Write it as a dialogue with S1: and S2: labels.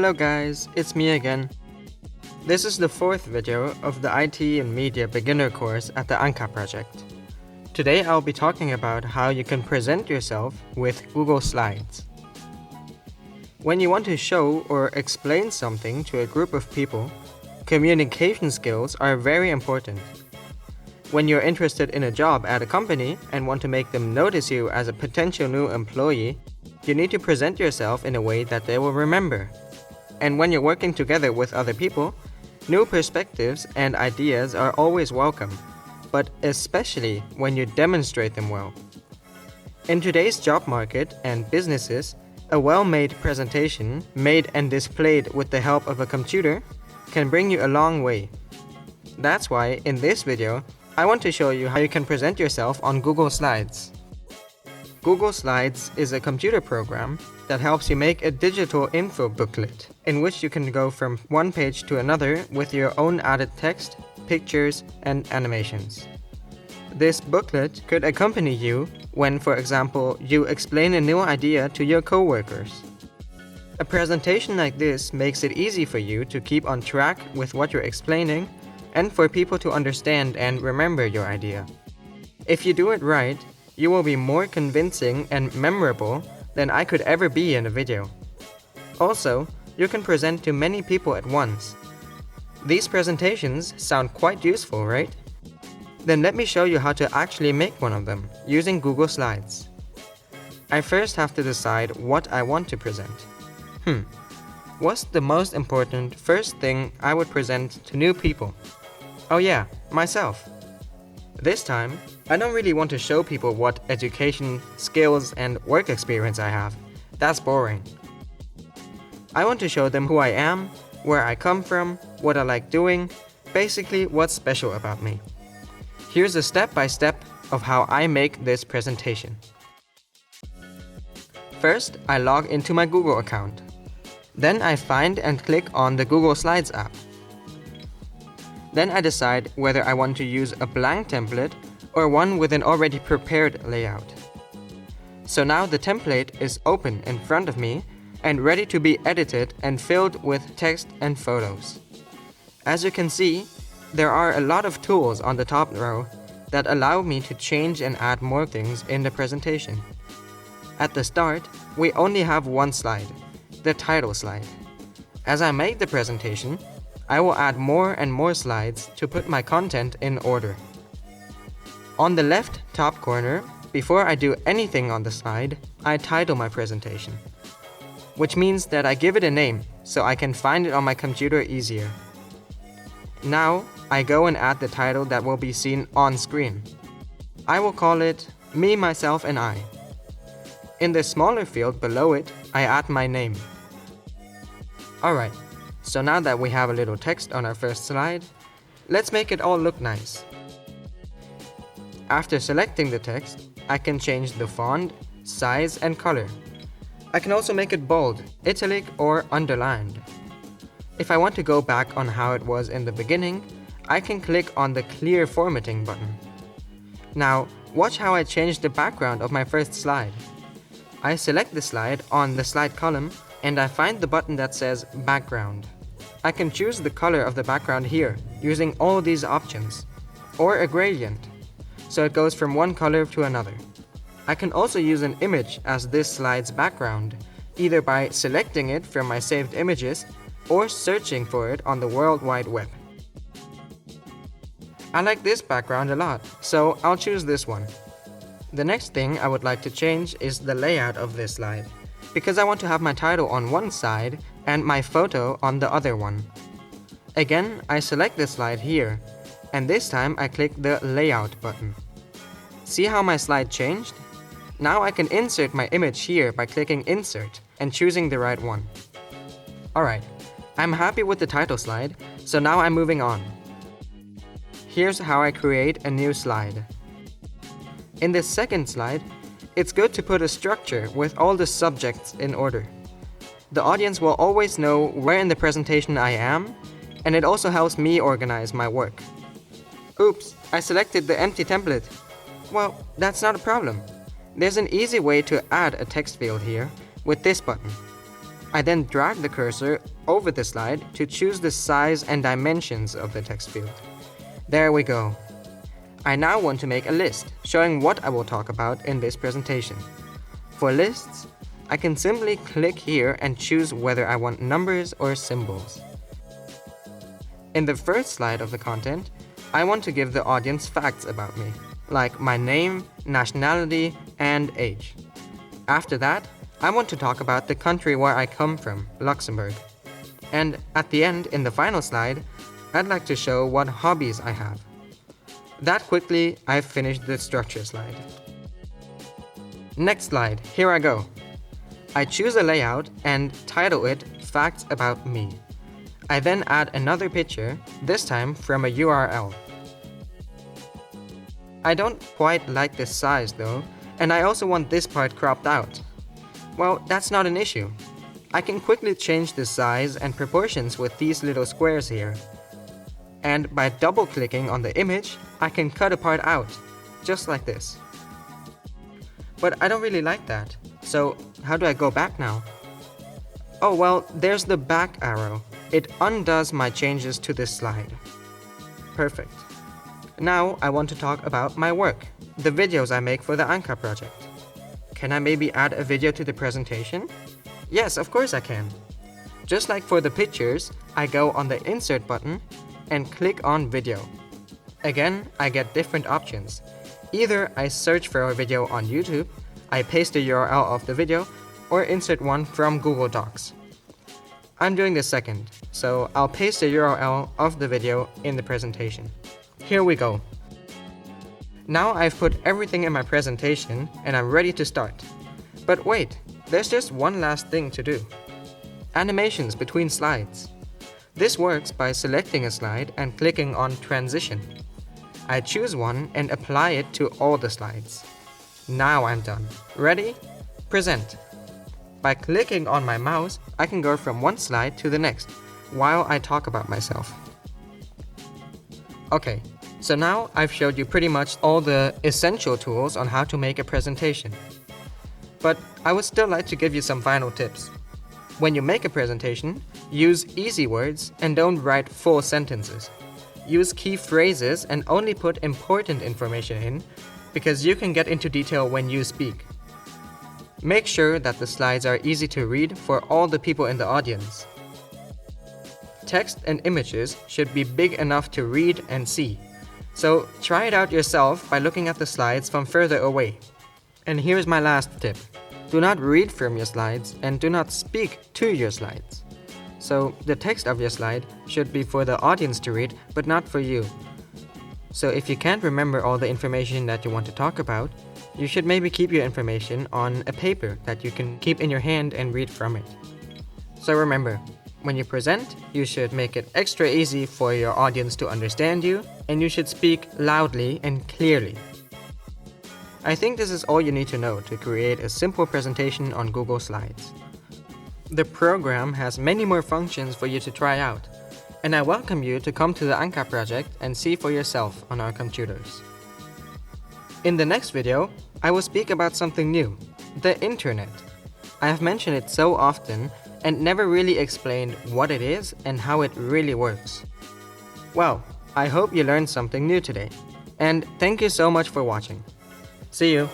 S1: Hello guys, it's me again. This is the fourth video of the IT and Media beginner course at the ANKAA Project. Today I'll be talking about how you can present yourself with Google Slides. When you want to show or explain something to a group of people, communication skills are very important. When you're interested in a job at a company and want to make them notice you as a potential new employee, you need to present yourself in a way that they will remember. And when you're working together with other people, new perspectives and ideas are always welcome, but especially when you demonstrate them well. In today's job market and businesses, a well-made presentation, made and displayed with the help of a computer, can bring you a long way. That's why, in this video, I want to show you how you can present yourself on Google Slides. Google Slides is a computer program that helps you make a digital info booklet in which you can go from one page to another with your own added text, pictures, and animations. This booklet could accompany you when, for example, you explain a new idea to your coworkers. A presentation like this makes it easy for you to keep on track with what you're explaining and for people to understand and remember your idea. If you do it right, you will be more convincing and memorable than I could ever be in a video. Also, you can present to many people at once. These presentations sound quite useful, right? Then let me show you how to actually make one of them using Google Slides. I first have to decide what I want to present. What's the most important first thing I would present to new people? Oh yeah, myself. This time, I don't really want to show people what education, skills, and work experience I have. That's boring. I want to show them who I am, where I come from, what I like doing, basically what's special about me. Here's a step-by-step of how I make this presentation. First, I log into my Google account. Then I find and click on the Google Slides app. Then I decide whether I want to use a blank template or one with an already prepared layout. So now the template is open in front of me and ready to be edited and filled with text and photos. As you can see, there are a lot of tools on the top row that allow me to change and add more things in the presentation. At the start, we only have one slide, the title slide. As I make the presentation, I will add more and more slides to put my content in order. On the left top corner, before I do anything on the slide, I title my presentation, which means that I give it a name so I can find it on my computer easier. Now, I go and add the title that will be seen on screen. I will call it Me, Myself, and I. In the smaller field below it, I add my name. Alright, so now that we have a little text on our first slide, let's make it all look nice. After selecting the text, I can change the font, size, and color. I can also make it bold, italic, or underlined. If I want to go back on how it was in the beginning, I can click on the Clear Formatting button. Now, watch how I change the background of my first slide. I select the slide on the slide column and I find the button that says Background. I can choose the color of the background here using all these options, or a gradient, so it goes from one color to another. I can also use an image as this slide's background, either by selecting it from my saved images or searching for it on the World Wide Web. I like this background a lot, so I'll choose this one. The next thing I would like to change is the layout of this slide, because I want to have my title on one side and my photo on the other one. Again, I select the slide here, and this time I click the Layout button. See how my slide changed? Now I can insert my image here by clicking Insert and choosing the right one. Alright, I'm happy with the title slide, so now I'm moving on. Here's how I create a new slide. In this second slide, it's good to put a structure with all the subjects in order. The audience will always know where in the presentation I am, and it also helps me organize my work. Oops, I selected the empty template. Well, that's not a problem. There's an easy way to add a text field here with this button. I then drag the cursor over the slide to choose the size and dimensions of the text field. There we go. I now want to make a list showing what I will talk about in this presentation. For lists, I can simply click here and choose whether I want numbers or symbols. In the first slide of the content, I want to give the audience facts about me, like my name, nationality, and age. After that, I want to talk about the country where I come from, Luxembourg. And at the end, in the final slide, I'd like to show what hobbies I have. That quickly, I've finished the structure slide. Next slide, here I go. I choose a layout and title it Facts About Me. I then add another picture, this time from a URL. I don't quite like this size though, and I also want this part cropped out. Well, that's not an issue. I can quickly change the size and proportions with these little squares here. And by double-clicking on the image, I can cut a part out, just like this. But I don't really like that, so how do I go back now? Oh well, there's the back arrow. It undoes my changes to this slide. Perfect. Now I want to talk about my work, the videos I make for the ANKAA Project. Can I maybe add a video to the presentation? Yes, of course I can. Just like for the pictures, I go on the Insert button and click on Video. Again, I get different options. Either I search for a video on YouTube, I paste the URL of the video, or insert one from Google Docs. I'm doing the second, so I'll paste the URL of the video in the presentation. Here we go. Now I've put everything in my presentation and I'm ready to start. But wait, there's just one last thing to do. Animations between slides. This works by selecting a slide and clicking on Transition. I choose one and apply it to all the slides. Now I'm done. Ready? Present. By clicking on my mouse, I can go from one slide to the next while I talk about myself. Okay, so now I've showed you pretty much all the essential tools on how to make a presentation. But I would still like to give you some final tips. When you make a presentation, use easy words and don't write full sentences. Use key phrases and only put important information in, because you can get into detail when you speak. Make sure that the slides are easy to read for all the people in the audience. Text and images should be big enough to read and see. So try it out yourself by looking at the slides from further away. And here's my last tip. Do not read from your slides and do not speak to your slides. So the text of your slide should be for the audience to read, but not for you. So if you can't remember all the information that you want to talk about, you should maybe keep your information on a paper that you can keep in your hand and read from it. So remember, when you present, you should make it extra easy for your audience to understand you, and you should speak loudly and clearly. I think this is all you need to know to create a simple presentation on Google Slides. The program has many more functions for you to try out, and I welcome you to come to the ANKAA Project and see for yourself on our computers. In the next video, I will speak about something new, the Internet. I have mentioned it so often and never really explained what it is and how it really works. Well, I hope you learned something new today, and thank you so much for watching. See you!